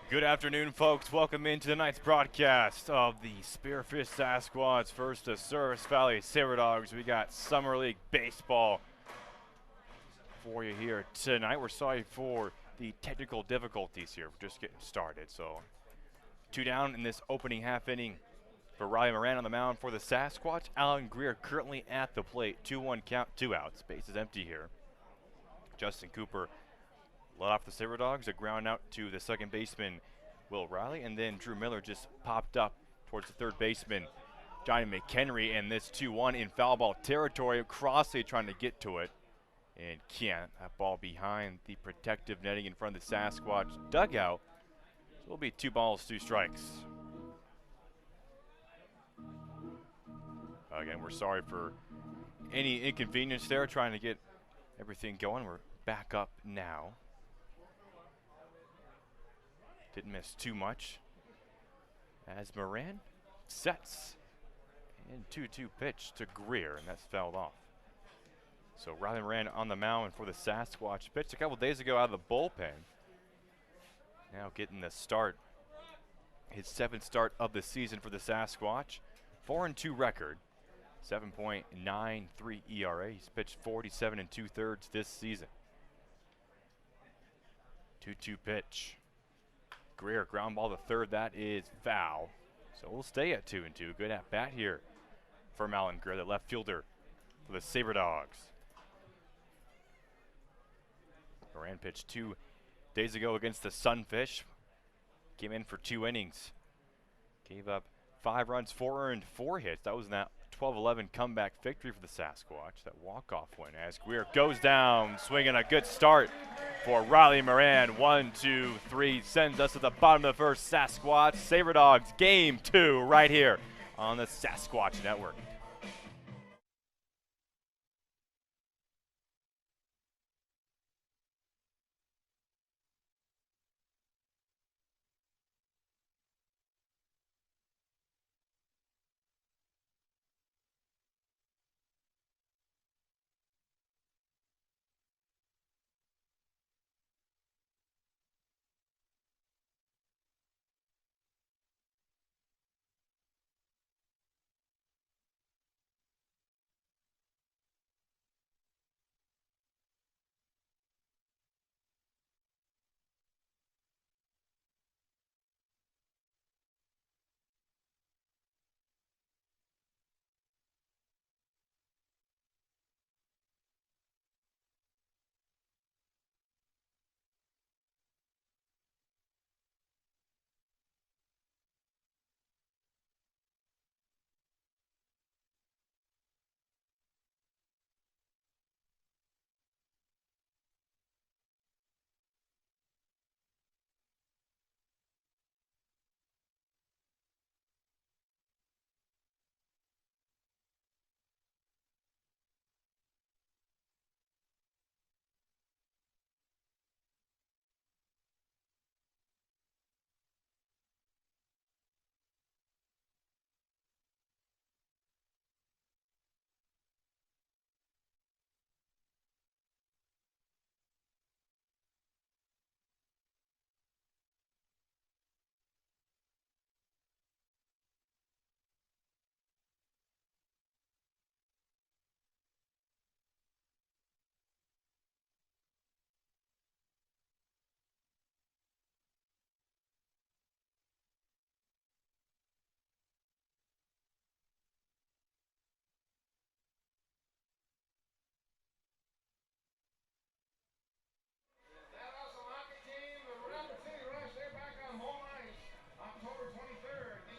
Good afternoon, folks. Welcome into tonight's broadcast of the Spearfish Sasquatch versus the Souris Valley Sabre Dogs. We got Summer League Baseball for you here tonight. We're sorry for the technical difficulties here. We're just getting started. So, 2 down in this opening half inning for Riley Moran on the mound for the Sasquatch. Alan Greer currently at the plate. 2-1 count, 2 outs. Base is empty here. Justin Cooper led off the Sabre Dogs, a ground out to the second baseman, Will Riley, and then Drew Miller just popped up towards the third baseman, Johnny McHenry, and this 2-1 in foul ball territory. Crossley trying to get to it, and can't. That ball behind the protective netting in front of the Sasquatch dugout. So it'll be 2 balls, 2 strikes. Again, we're sorry for any inconvenience there, trying to get everything going. We're back up now. Didn't miss too much as Moran sets, and 2-2 pitch to Greer, and that's fouled off. So Riley Moran on the mound for the Sasquatch. Pitched a couple days ago out of the bullpen. Now getting the start, his 7th start of the season for the Sasquatch. 4-2 record, 7.93 ERA. He's pitched 47 2/3 this season. 2-2 pitch. Greer, ground ball to third, that is foul. So we'll stay at 2-2. Good at bat here from Alan Greer, the left fielder for the Sabre Dogs. Moran pitched 2 days ago against the Sunfish. Came in for 2 innings. Gave up 5 runs, 4 earned, 4 hits. That was in that 12-11 comeback victory for the Sasquatch, that walk-off win, as Greer goes down, swinging a good start for Riley Moran. 1, 2, 3, sends us to the bottom of the first. Sasquatch, Sabre Dogs, game 2 right here on the Sasquatch Network.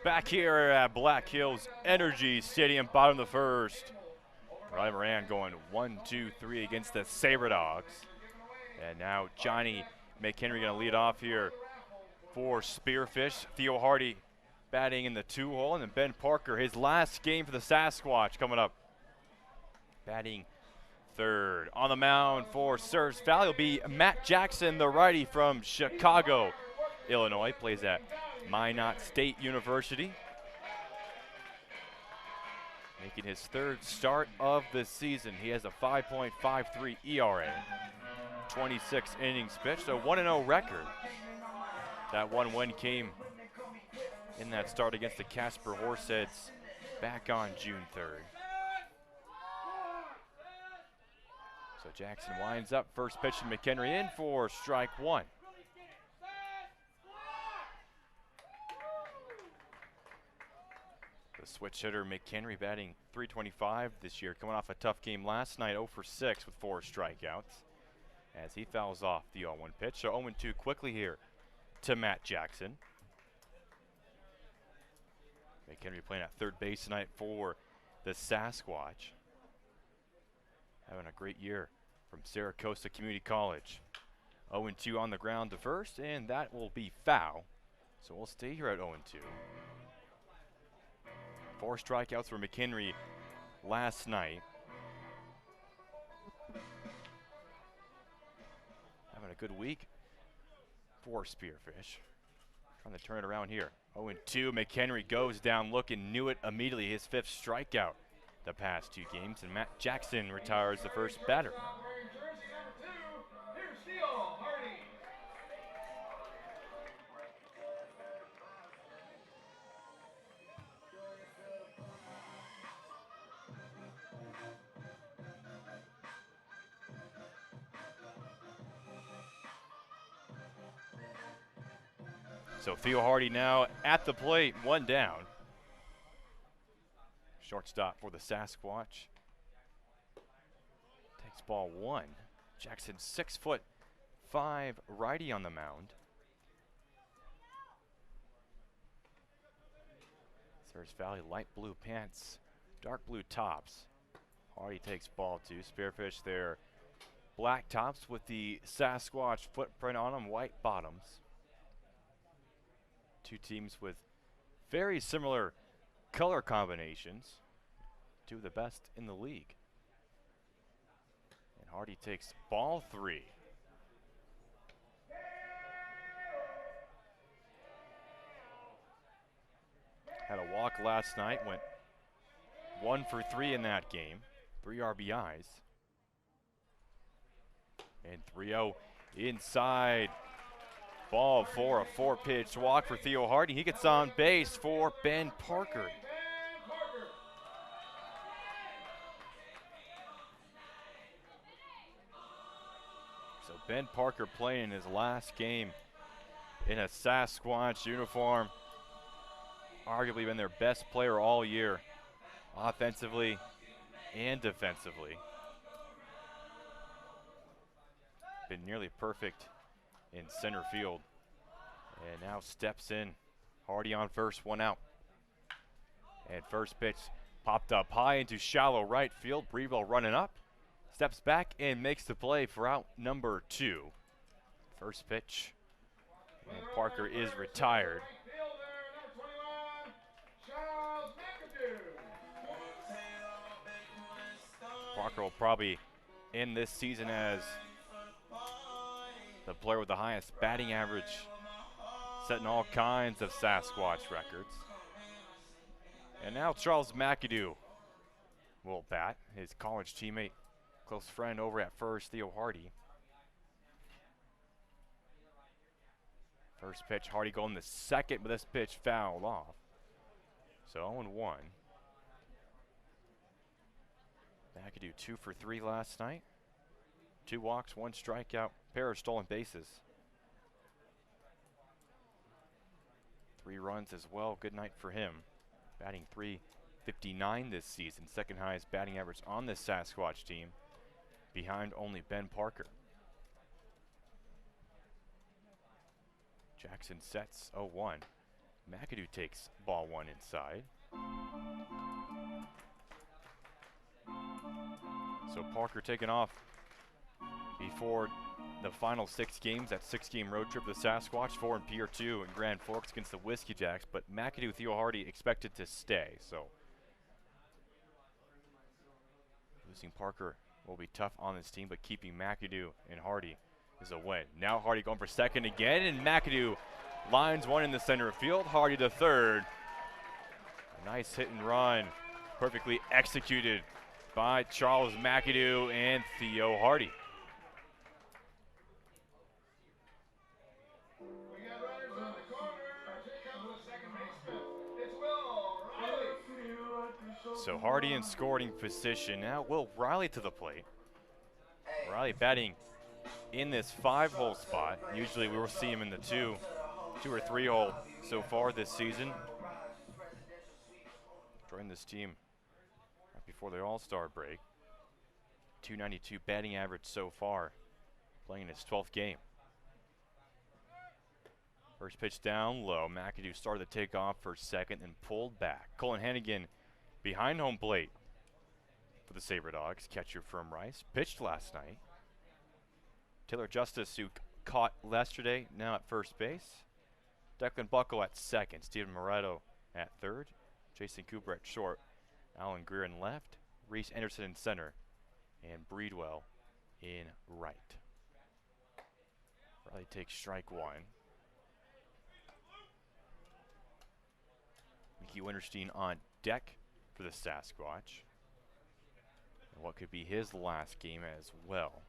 Back here at Black Hills Energy Stadium, bottom of the first. Riley Moran going 1, 2, 3 against the Sabre Dogs. And now Johnny McHenry going to lead off here for Spearfish. Theo Hardy batting in the 2-hole, and then Ben Parker, his last game for the Sasquatch, coming up. Batting third. On the mound for Souris Valley will be Matt Jackson, the righty from Chicago, Illinois. Plays at Minot State University. Making his 3rd start of the season. He has a 5.53 ERA. 26 innings pitched, a 1-0 record. That one win came in that start against the Casper Horseheads back on June 3rd. So Jackson winds up. First pitch to McHenry in for strike one. The switch hitter McHenry batting .325 this year, coming off a tough game last night, 0 for 6 with 4 strikeouts as he fouls off the 0-1 pitch. So 0-2 quickly here to Matt Jackson. McHenry playing at third base tonight for the Sasquatch. Having a great year from Saracosta Community College. 0-2 on the ground to first, and that will be foul. So we'll stay here at 0-2. 4 strikeouts for McHenry last night. Having a good week for Spearfish. Trying to turn it around here. 0-2, McHenry goes down looking, knew it immediately, his 5th strikeout the past 2 games, and Matt Jackson retires the first batter. So Theo Hardy now at the plate, 1 down. Shortstop for the Sasquatch. Takes ball 1. Jackson 6'5" righty on the mound. Souris Valley light blue pants, dark blue tops. Hardy takes ball 2. Spearfish there. Black tops with the Sasquatch footprint on them, white bottoms. 2 teams with very similar color combinations. 2 of the best in the league. And Hardy takes ball 3. Had a walk last night, went 1 for 3 in that game. 3 RBIs. And 3-0 inside. Ball 4, a 4-pitch walk for Theo Hardy. He gets on base for Ben Parker. So Ben Parker playing his last game in a Sasquatch uniform. Arguably been their best player all year, offensively and defensively. Been nearly perfect in center field, and now steps in. Hardy on first, 1 out. And first pitch popped up high into shallow right field. Breville running up, steps back and makes the play for out number 2. First pitch, and Parker is retired. Parker will probably end this season as the player with the highest batting average, setting all kinds of Sasquatch records. And now Charles McAdoo will bat. His college teammate, close friend over at first, Theo Hardy. First pitch, Hardy going the second, but this pitch fouled off. So 0-1. McAdoo 2 for 3 last night. 2 walks, 1 strikeout, pair of stolen bases. 3 runs as well, good night for him. Batting .359 this season, second highest batting average on this Sasquatch team, behind only Ben Parker. Jackson sets 0-1. McAdoo takes ball 1 inside. So Parker taking off before the final 6 games, that 6-game road trip to the Sasquatch, 4 in Pier 2 and Grand Forks against the Whiskey Jacks, but McAdoo, Theo Hardy expected to stay, so losing Parker will be tough on this team, but keeping McAdoo and Hardy is a win. Now Hardy going for second again, and McAdoo lines 1 in the center field. Hardy to third. A nice hit and run, perfectly executed by Charles McAdoo and Theo Hardy. So Hardy in scoring position. Now Will Riley to the plate. Riley batting in this 5-hole spot. Usually we will see him in the 2 or 3 hole so far this season. Joined this team right before the All-Star break. 292 batting average so far, playing his 12th game. First pitch down low. McAdoo started the takeoff for second and pulled back. Colin Hannigan behind home plate for the Sabre Dogs. Catcher from Rice. Pitched last night. Taylor Justice, who caught yesterday, now at first base. Declan Buckle at second. Steven Moretto at third. Jason Cooper at short. Alan Greer in left. Reese Anderson in center. And Breedwell in right. Riley takes strike 1. Mickey Winterstein on deck for the Sasquatch. And what could be his last game as well.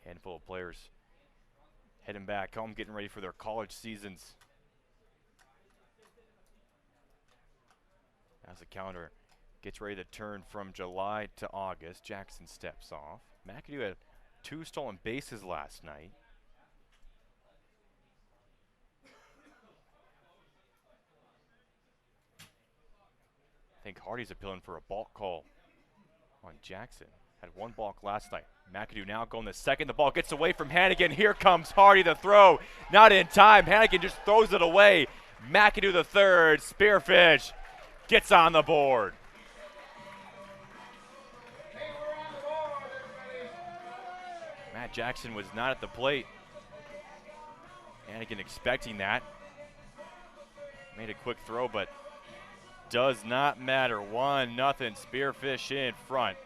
Handful of players heading back home, getting ready for their college seasons. As the calendar gets ready to turn from July to August, Jackson steps off. McAdoo had 2 stolen bases last night. I think Hardy's appealing for a balk call on Jackson. Had 1 balk last night. McAdoo now going to second. The ball gets away from Hannigan. Here comes Hardy to throw. Not in time. Hannigan just throws it away. McAdoo the third. Spearfish gets on the board. Matt Jackson was not at the plate. Hannigan expecting that. Made a quick throw, but does not matter. 1-0. Spearfish in front.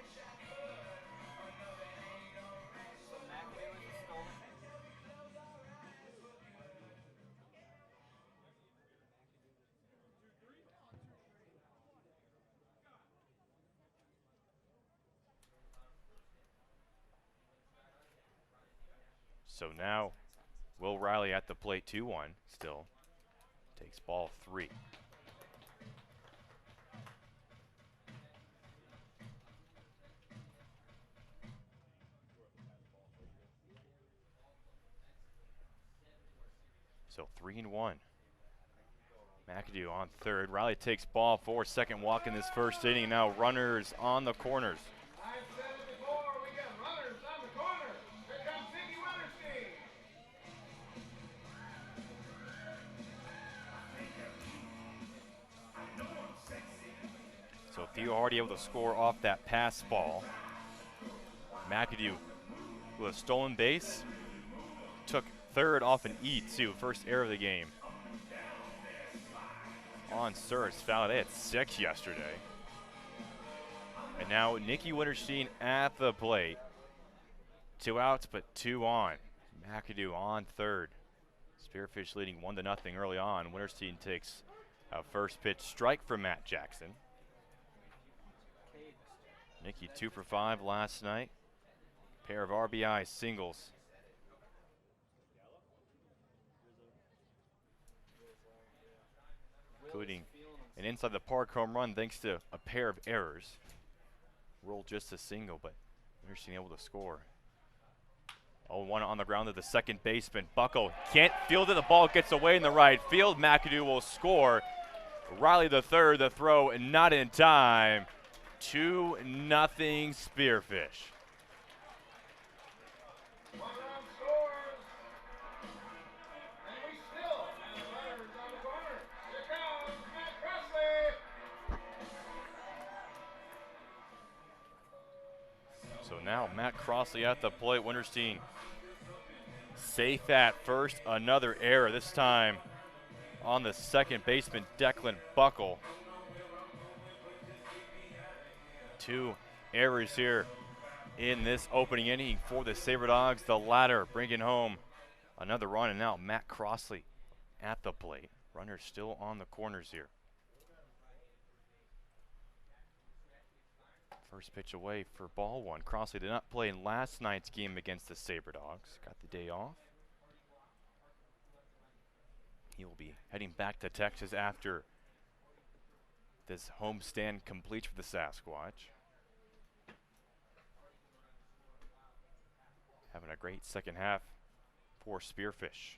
So now, Will Riley at the plate, 2-1 still. Takes ball 3. So 3-1. McAdoo on third. Riley takes ball 4, second walk in this first inning. Now runners on the corners. So Theo Hardy able to score off that pass ball. McAdoo with a stolen base. Took third off an E too. First error of the game. On Souris foul. They had 6 yesterday. And now Nicky Winterstein at the plate. 2 outs, but 2 on. McAdoo on third. Spearfish leading 1-0 early on. Winterstein takes a first pitch strike from Matt Jackson. Nicky 2 for 5 last night. Pair of RBI singles. Including an inside the park home run thanks to a pair of errors. Rolled just a single, but Winterstein able to score. 0-1 on the ground to the second baseman. Buckle can't field it. The ball gets away in the right field. McAdoo will score. Riley the third, the throw, and not in time. 2-0 Spearfish. So now Matt Crossley at the plate. Winterstein safe at first. Another error, this time on the second baseman, Declan Buckle. 2 errors here in this opening inning for the Sabre Dogs. The latter bringing home another run, and now Matt Crossley at the plate. Runners still on the corners here. First pitch away for ball 1. Crossley did not play in last night's game against the Sabre Dogs. Got the day off. He will be heading back to Texas after this homestand complete for the Sasquatch. Having a great second half for Spearfish.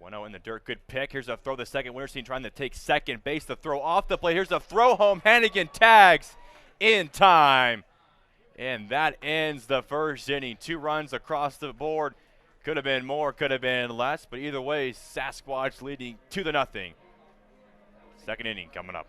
1-0 in the dirt. Good pick. Here's a throw. The second Winterstein trying to take second base. The throw off the plate. Here's a throw home. Hannigan tags in time. And that ends the first inning. 2 runs across the board. Could have been more, could have been less. But either way, Sasquatch leading 2-0. Second inning coming up.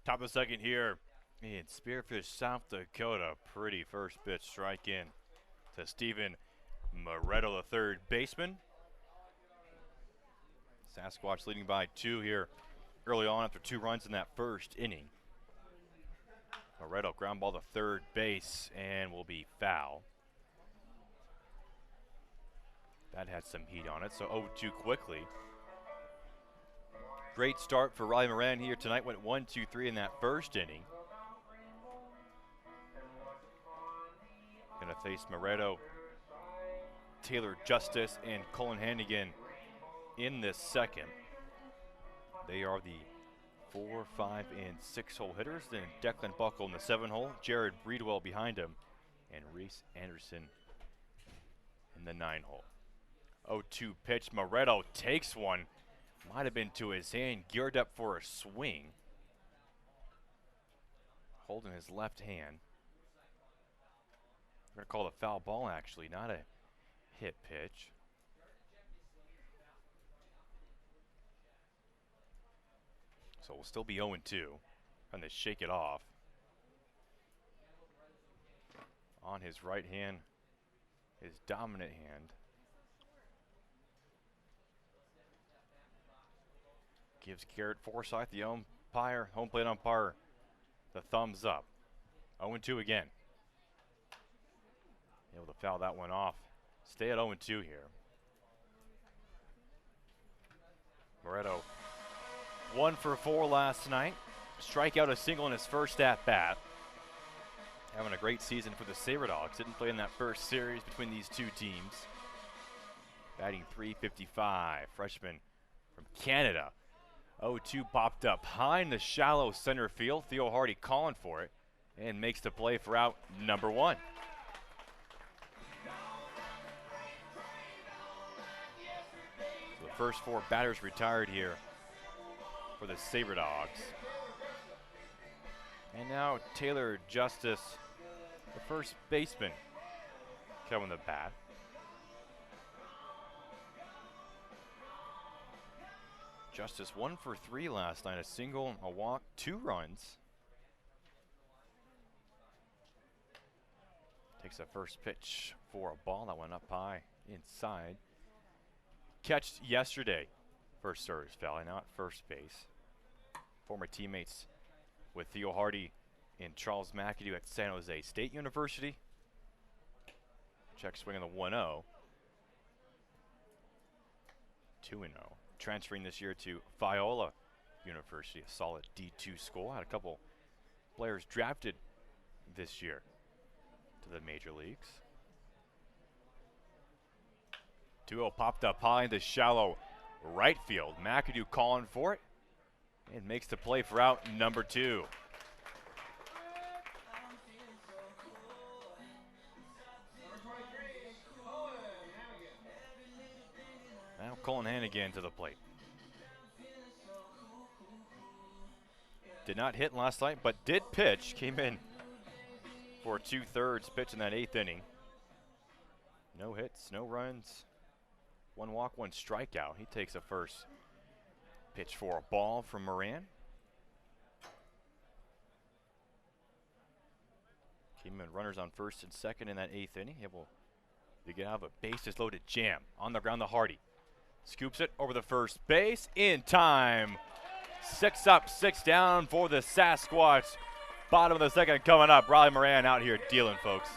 Top of the second here in Spearfish, South Dakota. Pretty first pitch strike in to Stephen Moretto, the third baseman. Sasquatch leading by 2 here early on after 2 runs in that first inning. Moretto ground ball to third base and will be foul. That had some heat on it, so 0-2 quickly. Great start for Riley Moran here tonight. Went 1-2-3 in that first inning. Gonna face Moretto, Taylor Justice, and Colin Hannigan in this second. They are the 4, 5, and 6 hole hitters. Then Declan Buckle in the 7 hole, Jared Breedwell behind him, and Reese Anderson in the 9 hole. 0-2 pitch. Moretto takes one. Might have been to his hand, geared up for a swing. Holding his left hand. We're going to call it a foul ball, actually, not a hit pitch. So we'll still be 0-2. Trying to shake it off. On his right hand, his dominant hand. Gives Garrett Forsyth, the umpire, home plate umpire, the thumbs up. 0-2 again. Able to foul that one off. Stay at 0-2 here. Moretto 1 for 4 last night. Strike out a single in his first at bat. Having a great season for the Sabre Dogs. Didn't play in that first series between these two teams. Batting .355. Freshman from Canada. 0-2 popped up high in the shallow center field. Theo Hardy calling for it and makes the play for out number 1. First 4 batters retired here for the Sabre Dogs. And now Taylor Justice, the first baseman, coming to bat. Justice 1 for 3 last night, a single, a walk, 2 runs. Takes a first pitch for a ball that went up high inside. Catched yesterday for Souris Valley, now at first base. Former teammates with Theo Hardy and Charles McAdoo at San Jose State University. Check swing on the 1-0. 2-0. Transferring this year to Viola University, a solid D2 school. Had a couple players drafted this year to the major leagues. 2-0 popped up high into shallow right field. McAdoo calling for it and makes the play for out number 2. Now Colin Hannigan to the plate. Did not hit last night, but did pitch. Came in for a 2/3 pitch in that 8th inning. No hits, no runs. 1 walk, 1 strikeout. He takes a first pitch for a ball from Moran. Came in runners on first and second in that 8th inning. Able to get out of a bases loaded jam. On the ground, the Hardy scoops it over the first base in time. 6 up, 6 down for the Sasquatch. Bottom of the 2nd coming up. Riley Moran out here dealing, folks.